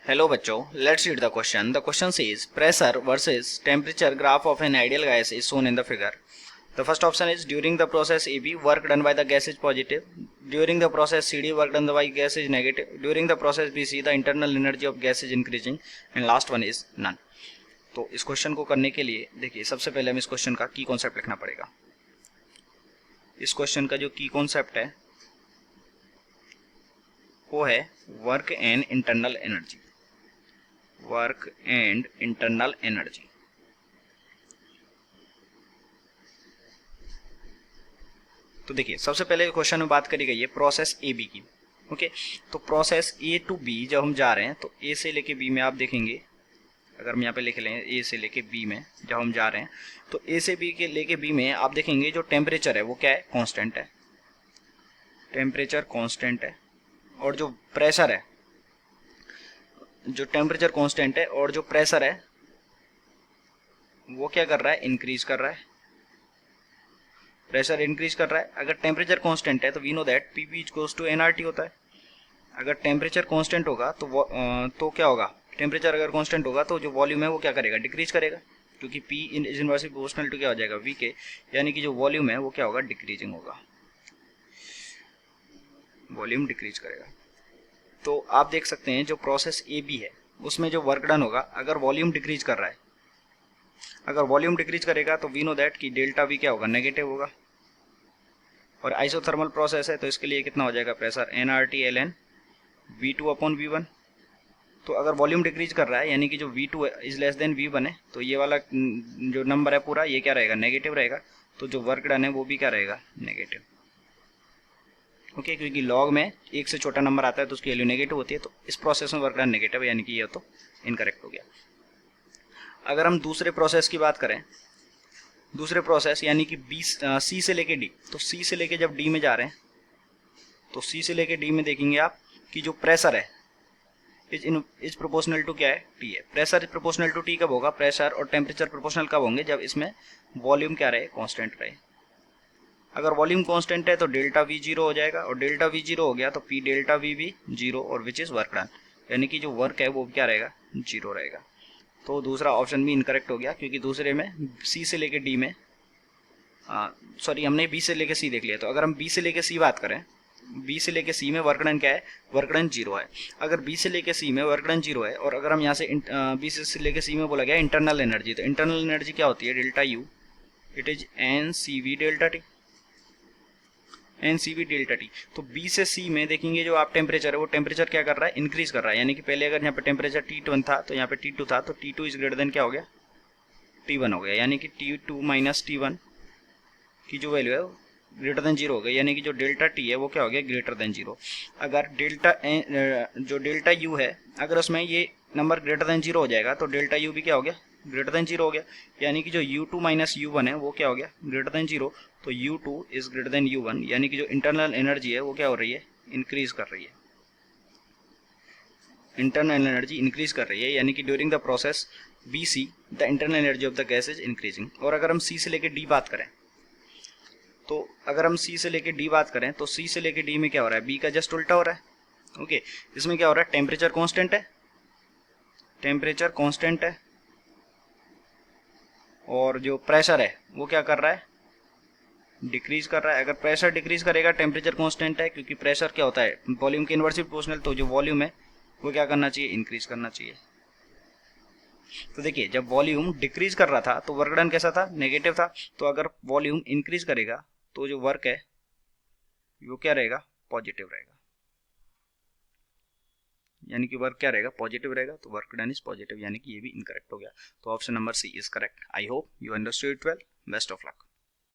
Hello बच्चों, let's read the question. The question says pressure versus temperature graph of an ideal gas is shown in the figure. The first option is during the process AB work done by the gas is positive. During the process CD work done by gas is negative. During the process BC the internal energy of gas is increasing and last one is none. तो इस question को करने के लिए देखिए सबसे पहले हम इस क्वेश्चन का की कॉन्सेप्ट लिखना पड़ेगा। इस क्वेश्चन का जो की कॉन्सेप्ट है वो है work and internal energy. Work and internal energy. तो देखिए सबसे पहले क्वेश्चन में बात करी गई है प्रोसेस ए बी की। ओके, तो प्रोसेस ए टू बी जब हम जा रहे हैं तो ए से लेके बी में आप देखेंगे, अगर हम यहाँ पे लिख लें ए से लेके बी में जब हम जा रहे हैं तो ए से बी के लेके बी में आप देखेंगे जो टेम्परेचर है वो क्या है, कांस्टेंट है। टेम्परेचर कांस्टेंट है और जो प्रेशर है, जो टेम्परेचर कांस्टेंट है और जो प्रेशर है वो क्या कर रहा है, इंक्रीज कर रहा है। प्रेशर इंक्रीज कर रहा है। अगर टेम्परेचर कांस्टेंट है तो we know that PV equals to NRT होता है। अगर टेम्परेचर कांस्टेंट होगा तो क्या होगा, टेम्परेचर अगर कांस्टेंट होगा तो जो वॉल्यूम है वो क्या करेगा, डिक्रीज करेगा, क्योंकि P is inversely proportional to क्या हो जाएगा, वी के, यानी कि जो वॉल्यूम है वो क्या होगा, डिक्रीजिंग होगा, वॉल्यूम डिक्रीज करेगा। तो आप देख सकते हैं जो प्रोसेस ए बी है उसमें जो वर्क डन होगा, अगर वॉल्यूम डिक्रीज कर रहा है, अगर वॉल्यूम डिक्रीज करेगा तो वी नो दैट कि डेल्टा वी क्या होगा, नेगेटिव होगा। और आइसोथर्मल प्रोसेस है तो इसके लिए कितना हो जाएगा, pressure N R T L N V two upon V one. तो अगर वॉल्यूम डिक्रीज कर रहा है यानी कि जो V two is less than V one है तो ये वाला जो नंबर है पूरा ये क्या रहेगा, नेगेटिव रहेगा। तो जो वर्क डन है वो भी क्या रहेगा, नेगेटिव। ओके, क्योंकि लॉग में एक से छोटा नंबर आता है तो उसकी वैल्यू नेगेटिव होती है। तो इस प्रोसेस में वर्क डन नेगेटिव है, यानी कि ये तो इनकरेक्ट हो गया। अगर हम दूसरे प्रोसेस की बात करें, दूसरे प्रोसेस यानी कि सी से लेके डी, तो सी से लेके जब डी में जा रहे हैं तो सी से लेके डी में देखेंगे आप कि जो प्रेशर है इज प्रोपोर्शनल टू क्या है, टी है। Pressure is proportional to T कब होगा, प्रेशर और टेम्परेचर प्रोपोर्शनल कब होंगे, जब इसमें वॉल्यूम क्या रहे, कांस्टेंट रहे। अगर वॉल्यूम कांस्टेंट है तो डेल्टा वी जीरो हो जाएगा और डेल्टा वी जीरो हो गया तो पी डेल्टा वी भी जीरो और विच इज वर्क डन, यानी कि जो वर्क है वो क्या रहेगा, जीरो रहेगा। तो दूसरा ऑप्शन भी इनकरेक्ट हो गया, क्योंकि दूसरे में सी से लेके डी में सॉरी हमने बी से लेके सी देख लिया। तो अगर हम बी से लेके सी बात करें, बी से लेके सी में वर्क डन क्या है, वर्क डन जीरो है। अगर बी से लेके सी में वर्क डन जीरो है और अगर हम यहाँ से बी से लेके सी में बोला गया इंटरनल एनर्जी, तो इंटरनल एनर्जी क्या होती है, delta U, it is N C V delta T, N C V delta T. तो बी से सी में देखेंगे जो आप टेम्परेचर है वो टेम्परेचर क्या कर रहा है, इंक्रीज कर रहा है। यानी कि पहले अगर यहाँ पे टेम्परेचर T1 था तो यहाँ पे T2 था, तो T2 इज ग्रेटर देन क्या हो गया, T1 हो गया। यानी कि T2 माइनस T1 की जो वैल्यू है ग्रेटर देन जीरो हो गई, यानी कि जो डेल्टा टी है वो क्या हो गया, ग्रेटर देन जीरो। अगर जो डेल्टा यू है अगर उसमें ये नंबर ग्रेटर देन जीरो हो जाएगा तो डेल्टा यू भी क्या हो गया, ग्रेटर देन जीरो हो गया। यानी कि जो u2 माइनस u1 है वो क्या हो गया, ग्रेटर देन जीरो। तो u2 is greater than u1, यानी कि जो इंटरनल एनर्जी है वो क्या हो रही है, इंक्रीज कर रही है। इंटरनल एनर्जी इंक्रीज कर रही है, यानी कि during the process BC the internal energy of the gas is increasing. और अगर हम C से लेके D बात करें, तो अगर हम C से लेके D बात करें तो C से लेके D में क्या हो रहा है, B का जस्ट उल्टा हो रहा है। ओके, इसमें क्या हो रहा है, टेम्परेचर कांस्टेंट है, टेम्परेचर कांस्टेंट है और जो प्रेशर है वो क्या कर रहा है, डिक्रीज कर रहा है। अगर प्रेशर डिक्रीज करेगा, टेम्परेचर कांस्टेंट है, क्योंकि प्रेशर क्या होता है, वॉल्यूम के इनवर्सली प्रोपोर्शनल, तो जो वॉल्यूम है वो क्या करना चाहिए, इंक्रीज करना चाहिए। तो देखिए जब वॉल्यूम डिक्रीज कर रहा था तो वर्क डन कैसा था, नेगेटिव था। तो अगर वॉल्यूम इंक्रीज करेगा तो जो वर्क है वो क्या रहेगा, पॉजिटिव रहेगा, यानी कि वर्क क्या रहेगा, पॉजिटिव रहेगा। तो वर्क डन इज पॉजिटिव, यानी कि ये भी इनकरेक्ट हो गया। तो option number C is correct. I hope you understood it well. Best of luck.